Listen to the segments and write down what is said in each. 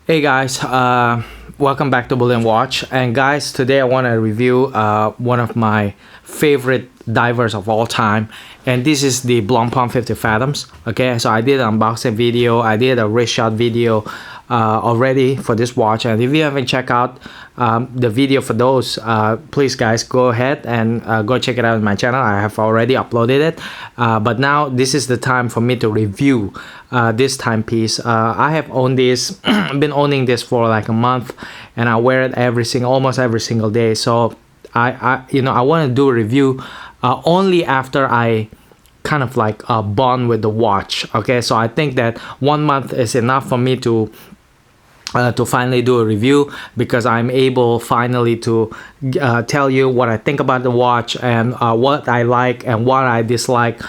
Hey guys, welcome back to Bullion Watch. And guys, today I want to review one of my favorite divers of all time, and this is the Blancpain 50 fathoms. Okay, so I did an unboxing video, I did a wrist shot video already for this watch, and if you haven't checked out the video for those, please guys go ahead and go check it out on my channel. I have already uploaded it, but now this is the time for me to review this timepiece. I have owned this been owning this for like a month, and I wear it almost every single day. So I want to do a review only after I kind of like bond with the watch. Okay, so I think that 1 month is enough for me to finally do a review, because I'm able finally to tell you what I think about the watch and what I like and what I dislike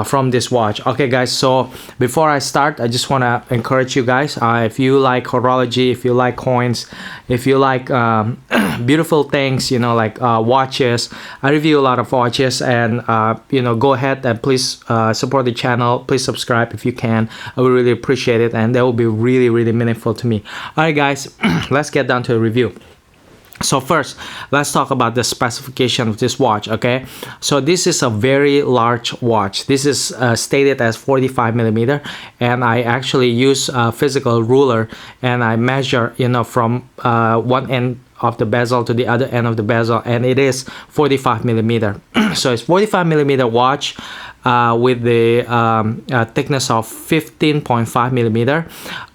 from this watch. Okay guys, so before I start, I just want to encourage you guys, if you like horology, if you like coins, if you like beautiful things, like watches. I review a lot of watches, and go ahead and please support the channel. Please subscribe if you can. I would really appreciate it, and that will be really meaningful to me. All right guys, let's get down to the review. So first, let's talk about the specification of this watch. Okay, so this is a very large watch. This is stated as 45 millimeter, and I actually use a physical ruler, and I measure from one end of the bezel to the other end of the bezel, and it is 45 millimeter. So it's 45 millimeter watch with the thickness of 15.5 millimeter.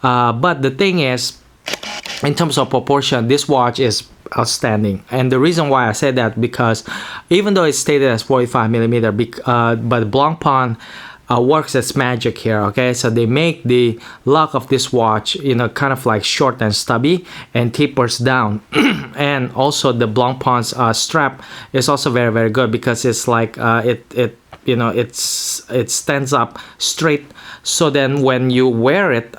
But the thing is, in terms of proportion, this watch is outstanding. And the reason why I said that, because even though it's stated as 45 millimeter, but Blancpain works its magic here. Okay, so they make the lock of this watch kind of like short and stubby and tapers down. And also the Blancpain's strap is also very good, because it's like it stands up straight, so then when you wear it,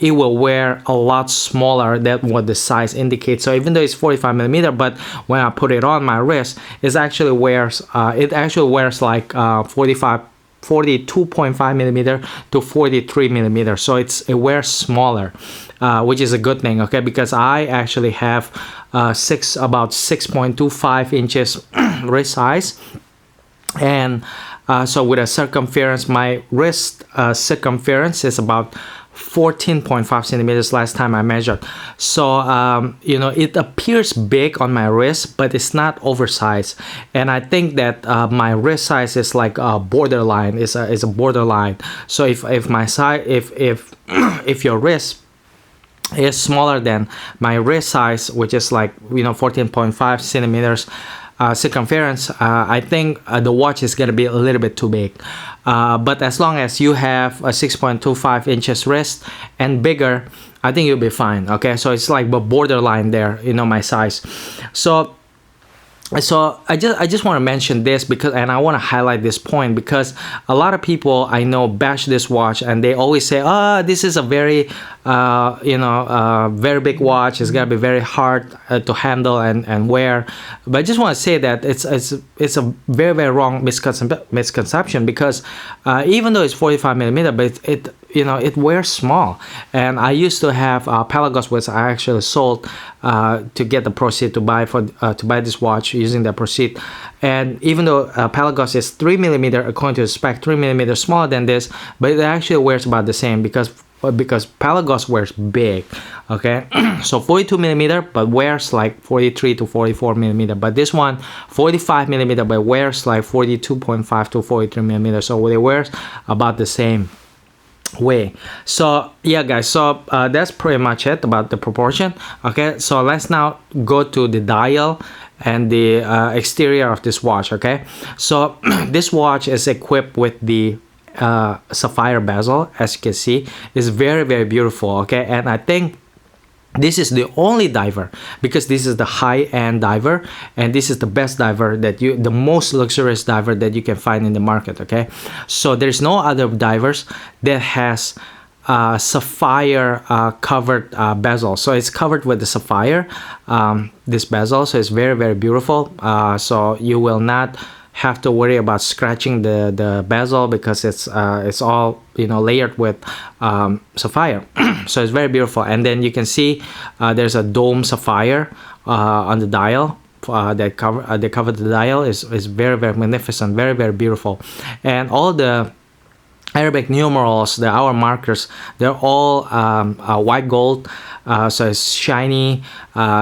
it will wear a lot smaller than what the size indicates. So even though it's 45 millimeter, but when I put it on my wrist, it actually wears like 42.5 millimeter to 43 millimeter. So it wears smaller, which is a good thing. Okay, because I actually have about 6.25 inches wrist size, and so with a circumference, my wrist circumference is about 14.5 centimeters last time I measured. So it appears big on my wrist, but it's not oversized. And I think that my wrist size is like a borderline. Is a borderline. So if my size, if your wrist is smaller than my wrist size, which is like 14.5 centimeters circumference, I think the watch is gonna be a little bit too big. But as long as you have a 6.25 inches wrist and bigger, I think you'll be fine. Okay, so it's like the borderline there, my size. So I just want to mention this, because, and I want to highlight this point, because a lot of people I know bash this watch, and they always say, this is a very very big watch, it's gonna be very hard to handle and wear. But I just want to say that it's a very wrong misconception, because even though it's 45 millimeter, but it wears small. And I used to have Pelagos, which I actually sold to get the proceed to buy this watch, using the proceed. And even though Pelagos is 3 millimeter according to the spec, 3 millimeter smaller than this, but it actually wears about the same, because Pelagos wears big. Okay, so 42 millimeter, but wears like 43 to 44 millimeter. But this one 45 millimeter, but wears like 42.5 to 43 millimeter. So it wears about the same way. So yeah guys, so that's pretty much it about the proportion. Okay, so let's now go to the dial and the exterior of this watch. Okay, so this watch is equipped with the sapphire bezel. As you can see, it's very beautiful. Okay, and I think this is the only diver, because this is the high-end diver, and this is the best diver the most luxurious diver that you can find in the market. Okay, so there's no other divers that has sapphire covered bezel. So it's covered with the sapphire, this bezel. So it's very beautiful. So you will not have to worry about scratching the bezel because it's all, you know, layered with sapphire. So it's very beautiful. And then you can see there's a dome sapphire on the dial. They cover the dial is very, very magnificent, very, very beautiful. And all the Arabic numerals, the hour markers, they're all white gold, so it's shiny,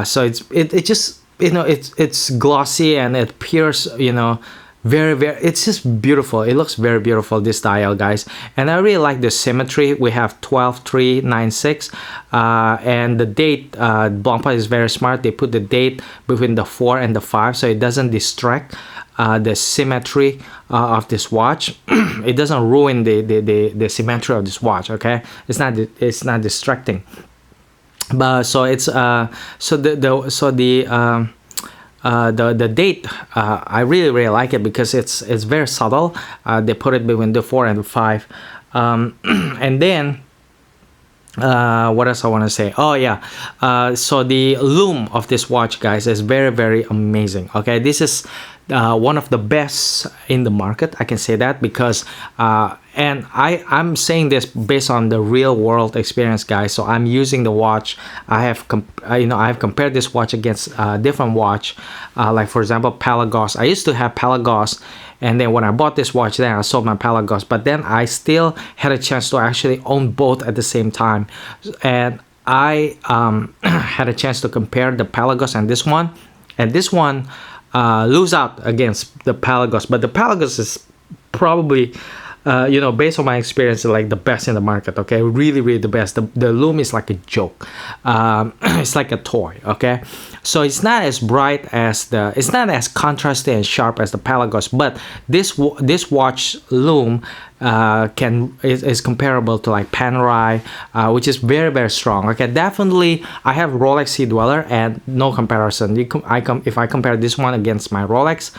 so it just, you know, it's glossy and it appears, you know, very, very, it's just beautiful. It looks very beautiful, this dial, guys. And I really like the symmetry. We have 12396, and the date, Blancpain is very smart. They put the date between the 4 and the 5, so it doesn't distract the symmetry of this watch. It doesn't ruin the symmetry of this watch. Okay, it's not distracting. But so it's the date, I really like it because it's very subtle. They put it between the 4 and the 5, and then what else I want to say? Oh yeah, so the lume of this watch, guys, is very, very amazing. Okay, this is one of the best in the market, I can say that, because and I'm saying this based on the real world experience, guys. So I'm using the watch. I have compared this watch against different watch, like for example Pelagos. I used to have Pelagos, and then when I bought this watch, then I sold my Pelagos. But then I still had a chance to actually own both at the same time, and I had a chance to compare the Pelagos and this one, lose out against the Pelagos. But the Pelagos is probably, you know, based on my experience, like the best in the market. Okay, really the best. The lume is like a joke. It's like a toy. Okay, so it's not as bright as it's not as contrasty and sharp as the Pelagos, but this watch lume is comparable to like Panerai, which is very, very strong. Okay, definitely I have Rolex Sea Dweller and no comparison. If I compare this one against my Rolex,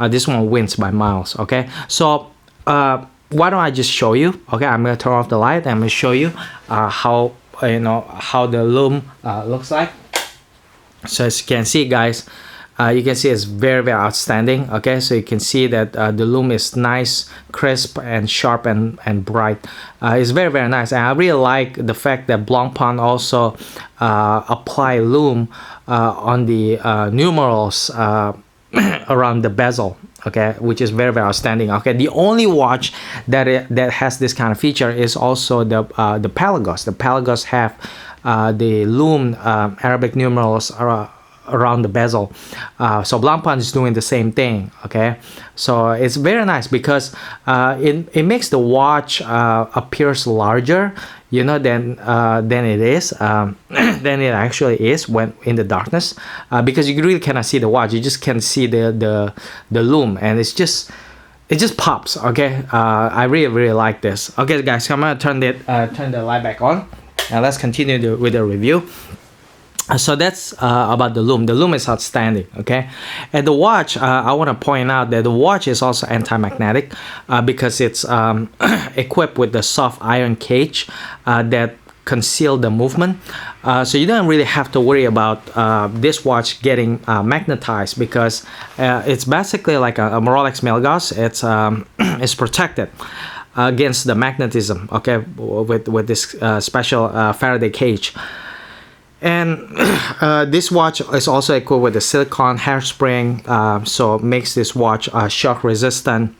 this one wins by miles. Okay, so why don't I just show you? Okay, I'm gonna turn off the light and I'm gonna show you how, you know, how the lume looks like. So as you can see, guys, you can see it's very, very outstanding. Okay, so you can see that the lume is nice, crisp and sharp and bright. It's very, very nice, and I really like the fact that Blancpain also apply lume on the numerals around the bezel. Okay, which is very, very outstanding. Okay, the only watch that has this kind of feature is also the Pelagos. The Pelagos have the lume Arabic numerals around the bezel. So Blancpain is doing the same thing. Okay, so it's very nice because it makes the watch appears larger, you know, than it is, than it actually is when in the darkness, because you really cannot see the watch. You just can see the lume, and it just pops. Okay, I really like this. Okay, guys, so I'm gonna turn the light back on, and let's continue with the review. So that's about the lume. The lume is outstanding. Okay, and the watch, I want to point out that the watch is also anti-magnetic because it's equipped with the soft iron cage that conceal the movement, so you don't really have to worry about this watch getting magnetized, because it's basically like a Rolex Milgauss. It's protected against the magnetism. Okay, with this special Faraday cage. And this watch is also equipped with a silicone hairspring, so it makes this watch shock resistant.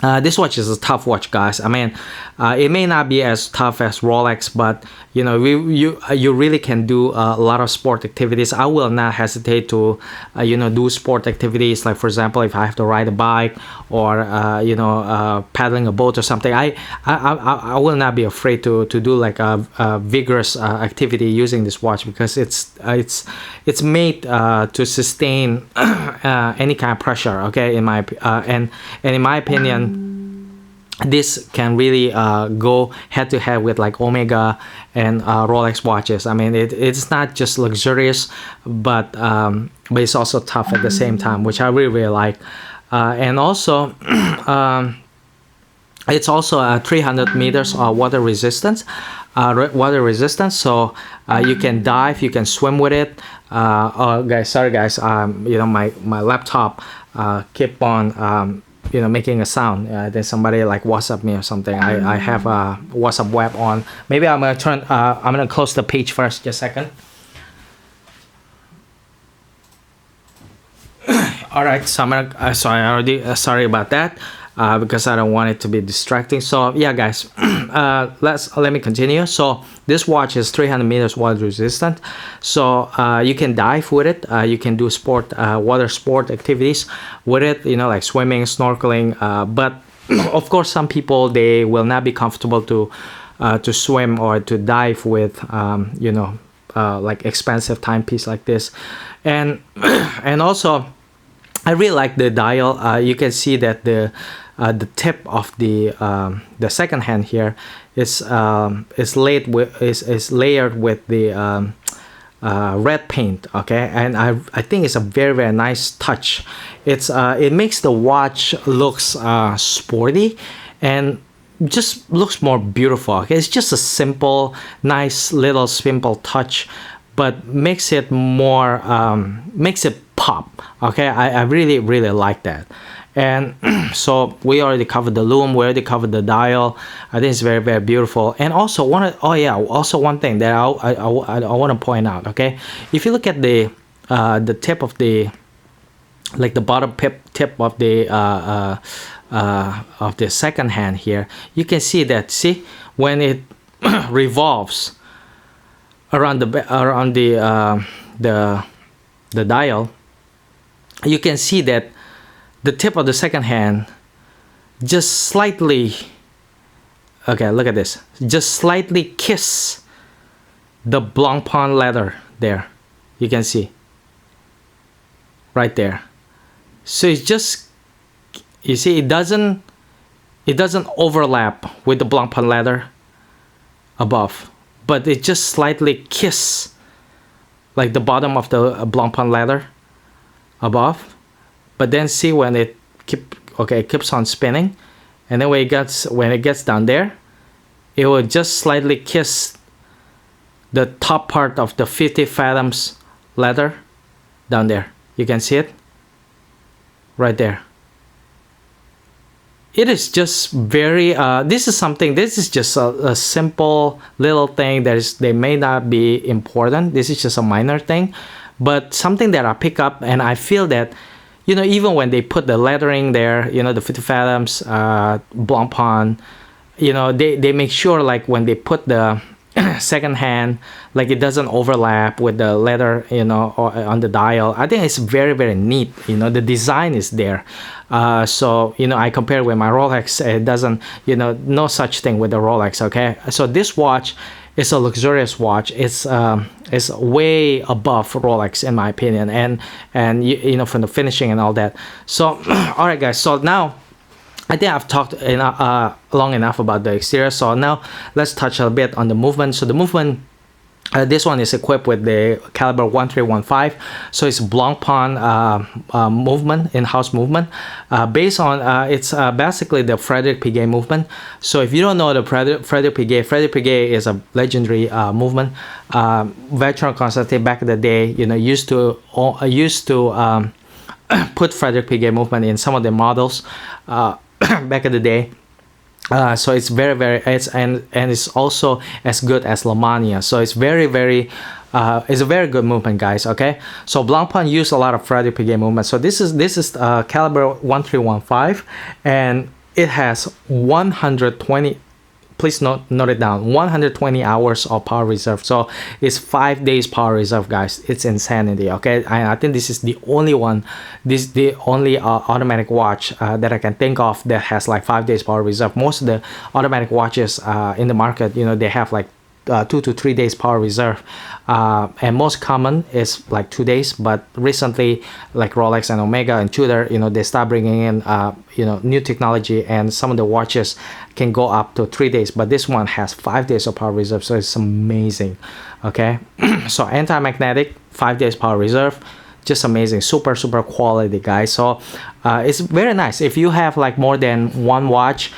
This watch is a tough watch, guys. I mean, it may not be as tough as Rolex, but you know, you really can do a lot of sport activities. I will not hesitate to you know, do sport activities, like for example, if I have to ride a bike or you know, paddling a boat or something. I will not be afraid to do like a vigorous activity using this watch, because it's made to sustain any kind of pressure. Okay, in my and in my opinion, this can really go head to head with like Omega and Rolex watches. I mean, it's not just luxurious, but it's also tough at the same time, which I really like. And also it's also 300 meters water resistance. water resistant, so you can dive, you can swim with it. Oh guys, sorry guys, you know, my laptop keep on you know, making a sound. There's somebody like WhatsApp me or something. I have a WhatsApp web on. Maybe I'm gonna turn I'm gonna close the page first, just a second. All right, so I'm gonna sorry, I already sorry about that, because I don't want it to be distracting. So yeah guys, let me continue. So this watch is 300 meters water resistant, so you can dive with it, you can do sport water sport activities with it, you know, like swimming, snorkeling, but of course some people, they will not be comfortable to swim or to dive with you know, like expensive timepiece like this. And and also I really like the dial. You can see that the tip of the second hand here is laid with is layered with the red paint. Okay, and I think it's a very nice touch. It's it makes the watch looks sporty and just looks more beautiful. Okay, it's just a simple, nice little simple touch, but makes it more makes it pop. Okay, I really like that. And so we already covered the lume, we already covered the dial. I think it's very beautiful. And also also one thing that I want to point out. Okay, if you look at the tip of the, like the bottom tip of the second hand here, you can see that, see, when it revolves around the dial, you can see that the tip of the second hand just slightly, okay, look at this, just slightly kiss the Blancpain leather there. You can see right there. So it's just, you see, it doesn't overlap with the Blancpain leather above, but it just slightly kiss like the bottom of the Blancpain leather above. But then see, when it keeps on spinning, and then when it gets down there, it will just slightly kiss the top part of the 50 fathoms leather down there. You can see it right there. It is just very this is just a simple little thing that is, they may not be important. This is just a minor thing, but something that I pick up, and I feel that, you know, even when they put the lettering there, you know, the 50 fathoms Blancpain, you know, they make sure, like when they put the second hand, like it doesn't overlap with the leather, you know, or on the dial. I think it's very neat. You know, the design is there. So, you know, I compare with my Rolex. It doesn't, you know, no such thing with the Rolex. Okay, so this watch is a luxurious watch. It's way above Rolex in my opinion, and you know, from the finishing and all that. So all right guys, so now I think I've talked long enough about the exterior, so now let's touch a bit on the movement. So the movement, this one is equipped with the caliber 1315, so it's Blancpain movement, in-house movement, based on it's basically the Frederic Piguet movement. So if you don't know the Frederic Piguet is a legendary movement. Veteran Constantin back in the day, you know, used to put Frederic Piguet movement in some of the models back in the day. So it's very and it's also as good as La Mania. So it's it's a very good movement, guys. Okay, so Blancpain used a lot of Frederic Piguet movement. So this is caliber 1315, and it has 120. Please note it down. 120 hours of power reserve. So it's 5 days power reserve, guys. It's insanity. Okay, I think this is the only one. This is the only automatic watch that I can think of that has like 5 days power reserve. Most of the automatic watches in the market, you know, they have like 2 to 3 days power reserve, and most common is like 2 days. But recently, like Rolex and Omega and Tudor, you know, they start bringing in you know, new technology, and some of the watches can go up to 3 days, but this one has 5 days of power reserve, so it's amazing. Okay, so anti-magnetic, 5 days power reserve, just amazing, super quality, guys. So it's very nice. If you have like more than one watch,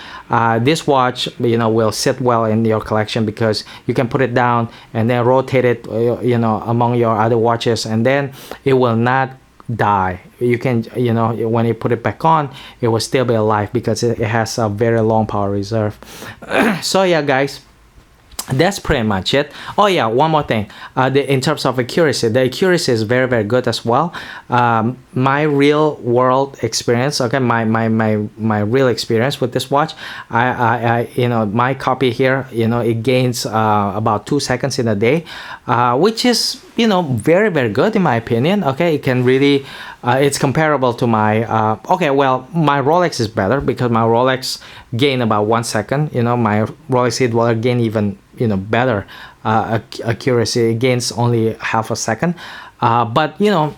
this watch, you know, will sit well in your collection because you can put it down and then rotate it, you know, among your other watches, and then it will not die. You can, you know, when you put it back on, it will still be alive because it has a very long power reserve. So yeah, guys, that's pretty much it. Oh yeah, one more thing. In terms of accuracy, the accuracy is very good as well. My real world experience, okay, my real experience with this watch, I you know, my copy here, you know, it gains about 2 seconds in a day, which is, you know, very good in my opinion. Okay, it can really it's comparable to my okay, well, my Rolex is better because my Rolex gain about 1 second. You know, my Rolex Heat Dweller gain even, you know, better accuracy. It gains only half a second, but you know,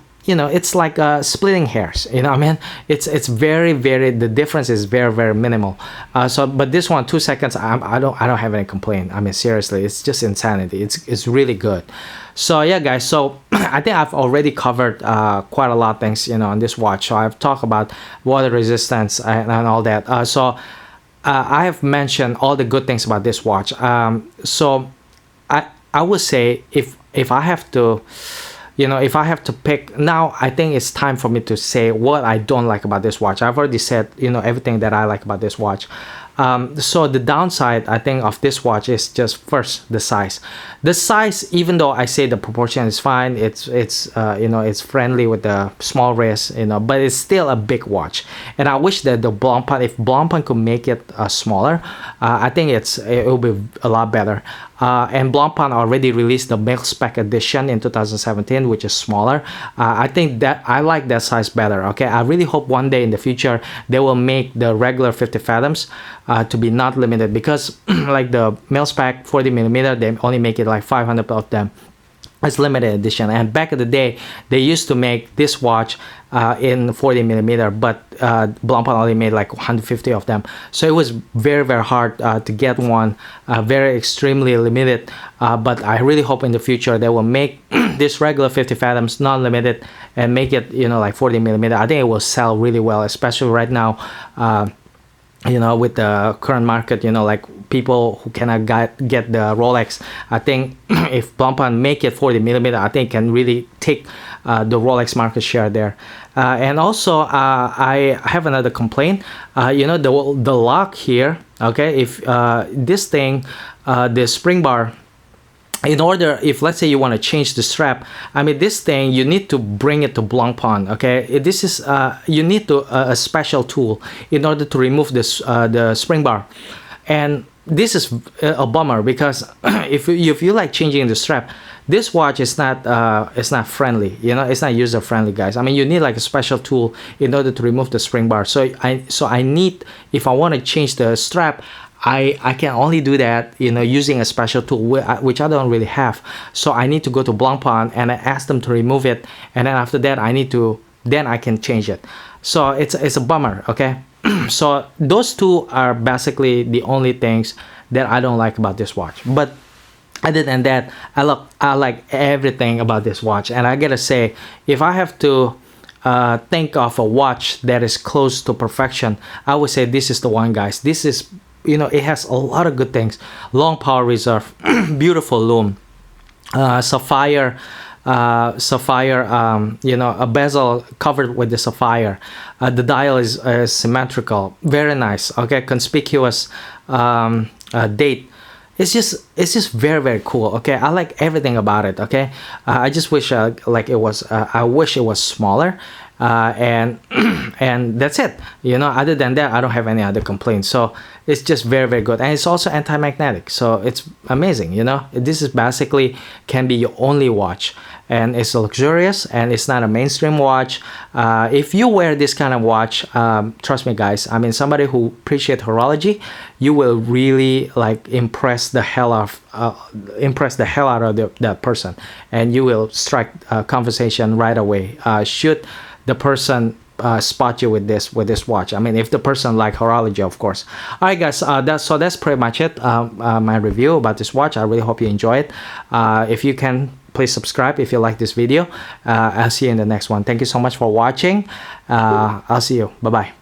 it's like splitting hairs, you know what I mean? It's very the difference is very minimal. So but this one, 2 seconds, I don't have any complaint. I mean, seriously, it's just insanity. It's really good. So yeah, guys, so I think I've already covered quite a lot of things, you know, on this watch. So I've talked about water resistance and all that. So I have mentioned all the good things about this watch. So I would say if I have to, you know, if I have to pick now, I think it's time for me to say what I don't like about this watch. I've already said, you know, everything that I like about this watch. So the downside, I think, of this watch is just first the size. The size, even though I say the proportion is fine, it's you know, it's friendly with the small wrist, you know, but it's still a big watch. And I wish that the Blancpain, if Blancpain could make it smaller, I think it will be a lot better. And Blancpain already released the mil spec edition in 2017, which is smaller. I think that I like that size better. Okay, I really hope one day in the future they will make the regular 50 fathoms to be not limited, because like the mil spec 40mm, they only make it like 500 of them. It's limited edition, and back in the day they used to make this watch in 40mm, but Blancpain only made like 150 of them, so it was very hard to get one, very extremely limited. But I really hope in the future they will make this regular 50 fathoms non-limited and make it, you know, like 40mm. I think it will sell really well, especially right now, you know, with the current market, you know, like people who cannot get the Rolex. I think if Blancpain make it 40mm, I think can really take the Rolex market share there. And also I have another complaint. You know, the lock here, okay, if this thing, the spring bar, in order, if let's say you want to change the strap, I mean, this thing, you need to bring it to Blancpain. Okay, this is you need to a special tool in order to remove this the spring bar. And this is a bummer, because if you like changing the strap, this watch is not friendly, you know, it's not user friendly, guys. I mean, you need like a special tool in order to remove the spring bar. So I need, if I want to change the strap, I can only do that, you know, using a special tool, which I don't really have. So I need to go to Blancpain and I ask them to remove it, and then after that then I can change it. So it's a bummer. Okay. So those two are basically the only things that I don't like about this watch. But other than that, I like everything about this watch. And I gotta say, if I have to think of a watch that is close to perfection, I would say this is the one, guys. This is, you know, it has a lot of good things. Long power reserve, beautiful lume, sapphire, you know, a bezel covered with the sapphire. The dial is symmetrical, very nice. Okay, conspicuous date. It's just very cool. Okay, I like everything about it. Okay, I just wish like it was. I wish it was smaller. And and that's it, you know. Other than that, I don't have any other complaints. So it's just very good, and it's also anti-magnetic, so it's amazing, you know. This is basically can be your only watch, and it's luxurious, and it's not a mainstream watch. If you wear this kind of watch, trust me, guys, I mean, somebody who appreciates horology, you will really like impress the hell out of that person, and you will strike a conversation right away. Should the person spot you with this watch. I mean, if the person like horology, of course. All right, guys, that's pretty much it. My review about this watch. I really hope you enjoy it. If you can, please subscribe if you like this video. I'll see you in the next one. Thank you so much for watching. I'll see you. Bye bye.